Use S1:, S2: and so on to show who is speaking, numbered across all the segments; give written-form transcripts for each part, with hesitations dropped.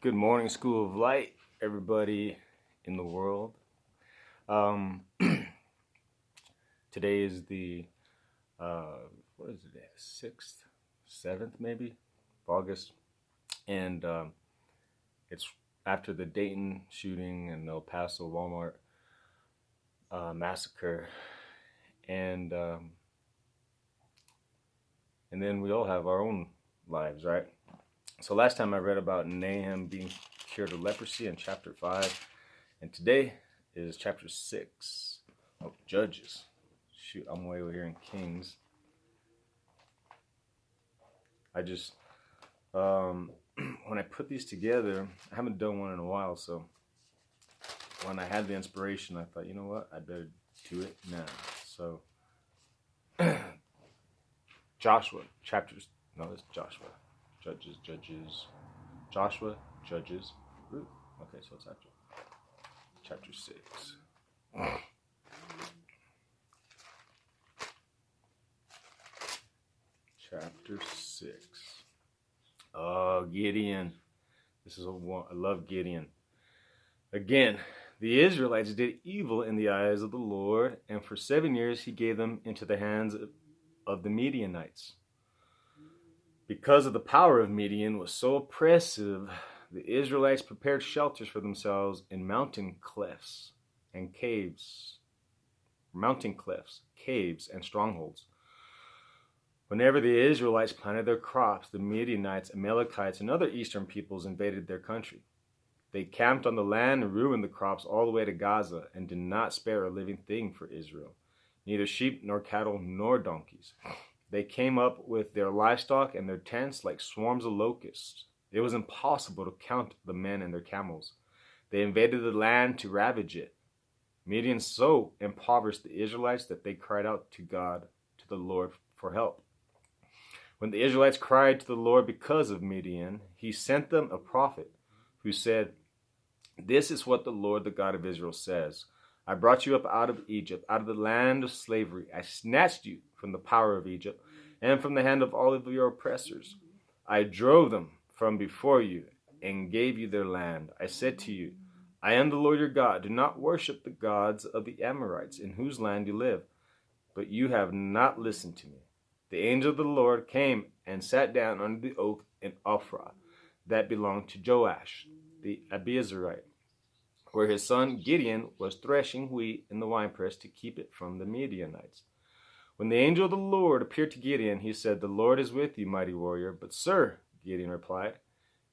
S1: Good morning, School of Light, everybody in the world. Um, Today is the what is it? 6th, 7th, maybe, of August, and it's after the Dayton shooting and El Paso Walmart massacre, and um, and then we all have our own lives, right? So last time I read about Nahum being cured of leprosy in chapter 5, and today is chapter 6 of Judges. Shoot, I'm way over here in Kings. I just, when I put these together, I haven't done one in a while, so when I had the inspiration, I thought, you know what, I better do it now. So, Joshua, chapters, no, it's Joshua. Judges, Joshua, Judges. Ooh, okay, so it's after chapter 6. Chapter 6. Oh, Gideon. I love Gideon. Again, the Israelites did evil in the eyes of the Lord, and for 7 years he gave them into the hands of the Midianites. Because of the power of Midian was so oppressive, the Israelites prepared shelters for themselves in mountain cliffs, caves, and strongholds. Whenever the Israelites planted their crops, the Midianites, Amalekites, and other eastern peoples invaded their country. They camped on the land and ruined the crops all the way to Gaza and did not spare a living thing for Israel, neither sheep nor cattle nor donkeys. They came up with their livestock and their tents like swarms of locusts. It was impossible to count the men and their camels. They invaded the land to ravage it. Midian so impoverished the Israelites that they cried out to God, to the Lord, for help. When the Israelites cried to the Lord because of Midian, he sent them a prophet who said, "This is what the Lord, the God of Israel, says. I brought you up out of Egypt, out of the land of slavery. I snatched you from the power of Egypt and from the hand of all of your oppressors. I drove them from before you and gave you their land. I said to you, I am the Lord your God. Do not worship the gods of the Amorites in whose land you live. But you have not listened to me. The angel of the Lord came and sat down under the oak in Ophrah that belonged to Joash, the Abiezrite, where his son Gideon was threshing wheat in the winepress to keep it from the Midianites. When the angel of the Lord appeared to Gideon, he said, The Lord is with you, mighty warrior. But sir, Gideon replied,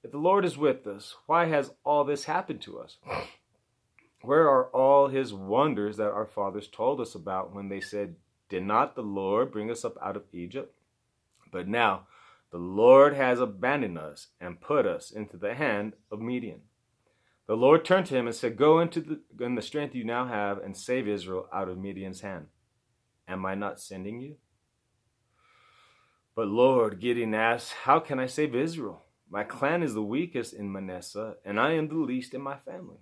S1: if the Lord is with us, why has all this happened to us? Where are all his wonders that our fathers told us about when they said, Did not the Lord bring us up out of Egypt? But now the Lord has abandoned us and put us into the hand of Midian. The Lord turned to him and said, Go in the strength you now have and save Israel out of Midian's hand. Am I not sending you? But Lord, Gideon asked, How can I save Israel? My clan is the weakest in Manasseh, and I am the least in my family.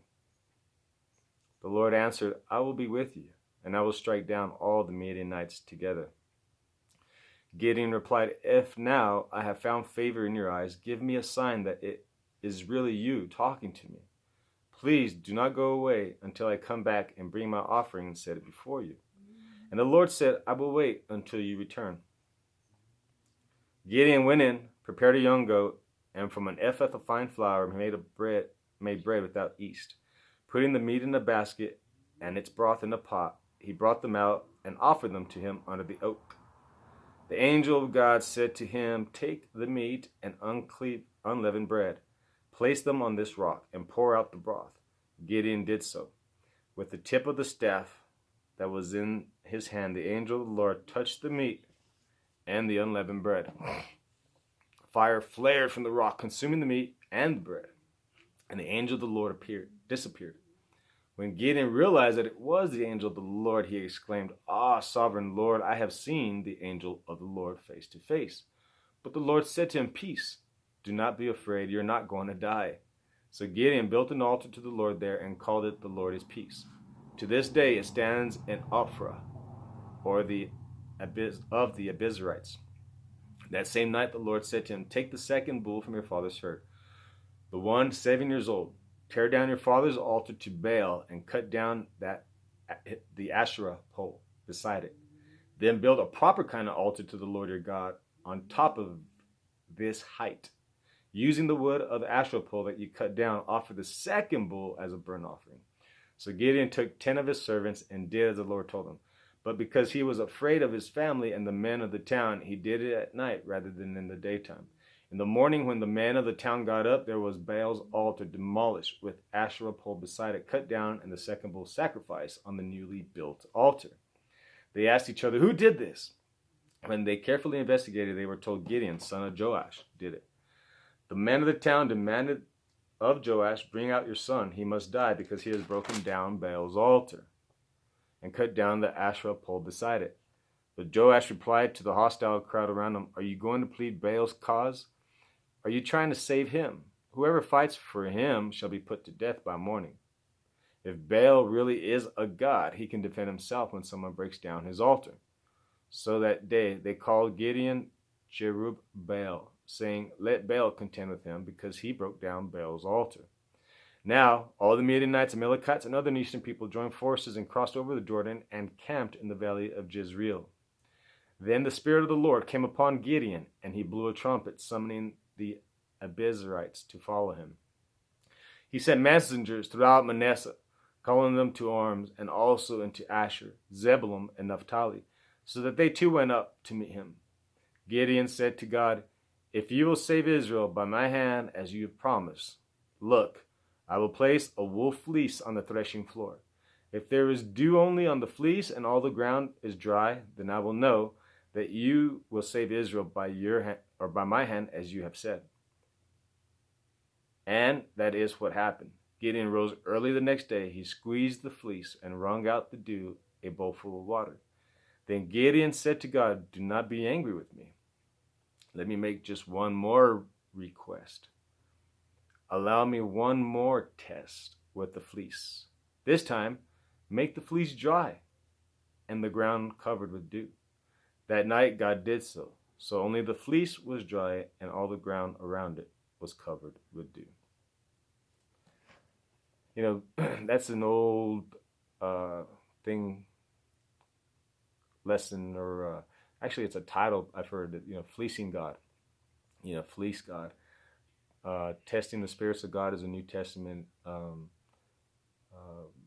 S1: The Lord answered, I will be with you, and I will strike down all the Midianites together. Gideon replied, If now I have found favor in your eyes, give me a sign that it is really you talking to me. Please do not go away until I come back and bring my offering and set it before you. And the Lord said, I will wait until you return. Gideon went in, prepared a young goat, and from an ephah of fine flour made bread without yeast. Putting the meat in a basket and its broth in a pot, he brought them out and offered them to him under the oak. The angel of God said to him, Take the meat and unleavened bread, place them on this rock, and pour out the broth. Gideon did so. With the tip of the staff that was in his hand, the angel of the Lord touched the meat and the unleavened bread. Fire flared from the rock, consuming the meat and the bread, and the angel of the Lord disappeared. When Gideon realized that it was the angel of the Lord, he exclaimed, Ah, sovereign Lord, I have seen the angel of the Lord face to face. But the Lord said to him, Peace, do not be afraid, you're not going to die. So Gideon built an altar to the Lord there and called it, The Lord is Peace. To this day it stands in Ophrah, or of the Abiezrites. That same night the Lord said to him, Take the second bull from your father's herd. The one 7 years old. Tear down your father's altar to Baal and cut down the Asherah pole beside it. Then build a proper kind of altar to the Lord your God on top of this height. Using the wood of the Asherah pole that you cut down, offer the second bull as a burnt offering. So Gideon took 10 of his servants and did as the Lord told him. But because he was afraid of his family and the men of the town, he did it at night rather than in the daytime. In the morning, when the men of the town got up, there was Baal's altar demolished with Asherah pole beside it cut down and the second bull sacrificed on the newly built altar. They asked each other, who did this? When they carefully investigated, they were told Gideon, son of Joash, did it. The men of the town demanded of Joash, bring out your son. He must die because he has broken down Baal's altar and cut down the Asherah pole beside it. But Joash replied to the hostile crowd around him, are you going to plead Baal's cause? Are you trying to save him? Whoever fights for him shall be put to death by morning. If Baal really is a god, he can defend himself when someone breaks down his altar. So that day they called Gideon Jerubbaal, saying, let Baal contend with him, because he broke down Baal's altar. Now all the Midianites, Amalekites, and other eastern people joined forces and crossed over the Jordan and camped in the valley of Jezreel. Then the Spirit of the Lord came upon Gideon, and he blew a trumpet, summoning the Abiezrites to follow him. He sent messengers throughout Manasseh, calling them to arms, and also into Asher, Zebulun, and Naphtali, so that they too went up to meet him. Gideon said to God, if you will save Israel by my hand as you have promised, look, I will place a wool fleece on the threshing floor. If there is dew only on the fleece and all the ground is dry, then I will know that you will save Israel by your hand, or by my hand, as you have said. And that is what happened. Gideon rose early the next day. He squeezed the fleece and wrung out the dew, a bowl full of water. Then Gideon said to God, do not be angry with me. Let me make just one more request. Allow me one more test with the fleece. This time, make the fleece dry and the ground covered with dew. That night God did so. So only the fleece was dry and all the ground around it was covered with dew. You know, that's an old lesson, or actually it's a title I've heard, that, fleecing God. Fleece God. Testing the spirits of God is a New Testament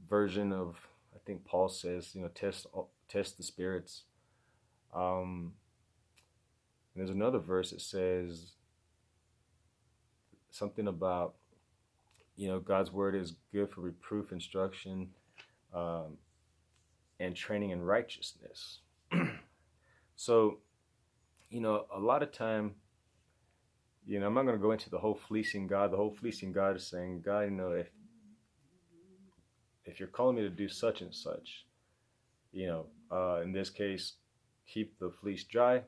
S1: version of, I think Paul says, test the spirits. And there's another verse that says something about, God's word is good for reproof, instruction, and training in righteousness. So, a lot of time, I'm not going to go into the whole fleecing God. The whole fleecing God is saying, God, if you're calling me to do such and such, in this case, keep the fleece dry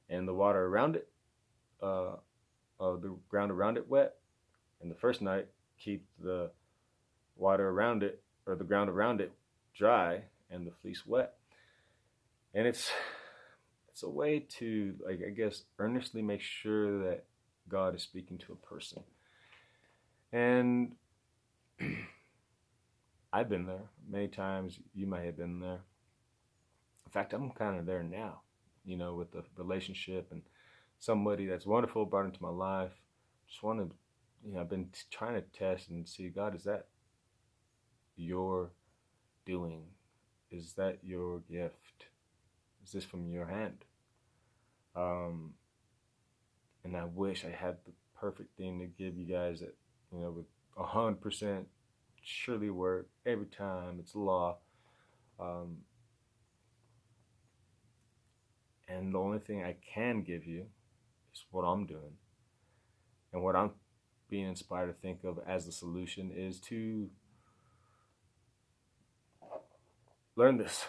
S1: and the water around it, the ground around it wet. And the first night, keep the water around it, or the ground around it, dry and the fleece wet. And it's a way to, earnestly make sure that God is speaking to a person. And I've been there many times. You might have been there. In fact, I'm kind of there now, with the relationship and somebody that's wonderful brought into my life. Just want to, I've been trying to test and see, God, is that your doing? Is that your gift? Is this from your hand? And I wish I had the perfect thing to give you guys that, with 100% surely work every time. It's law. And the only thing I can give you is what I'm doing. And what I'm being inspired to think of as the solution is to learn this.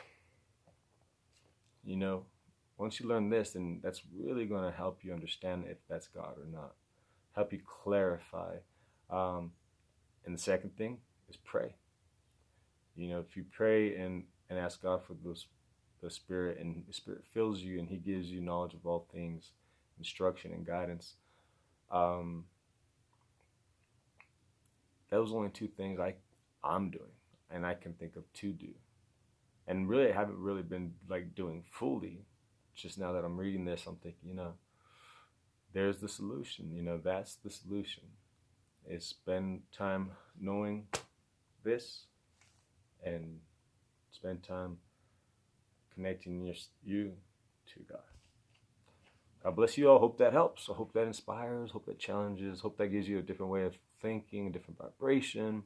S1: Once you learn this, then that's really going to help you understand if that's God or not. Help you clarify. And the second thing is pray. If you pray and ask God for the Spirit, and the Spirit fills you and He gives you knowledge of all things, instruction and guidance, those are only two things I'm doing, and I can think of to do. And really, I haven't really been like doing fully. Just now that I'm reading this, I'm thinking, there's the solution. That's the solution. Is spend time knowing this, and spend time connecting you to God. God bless you all. Hope that helps. I hope that inspires. Hope that challenges. Hope that gives you a different way of thinking, a different vibration,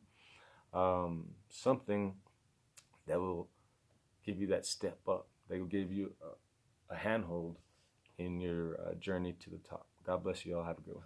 S1: something that will give you that step up. That will give you a handhold in your journey to the top. God bless you all. Have a good one.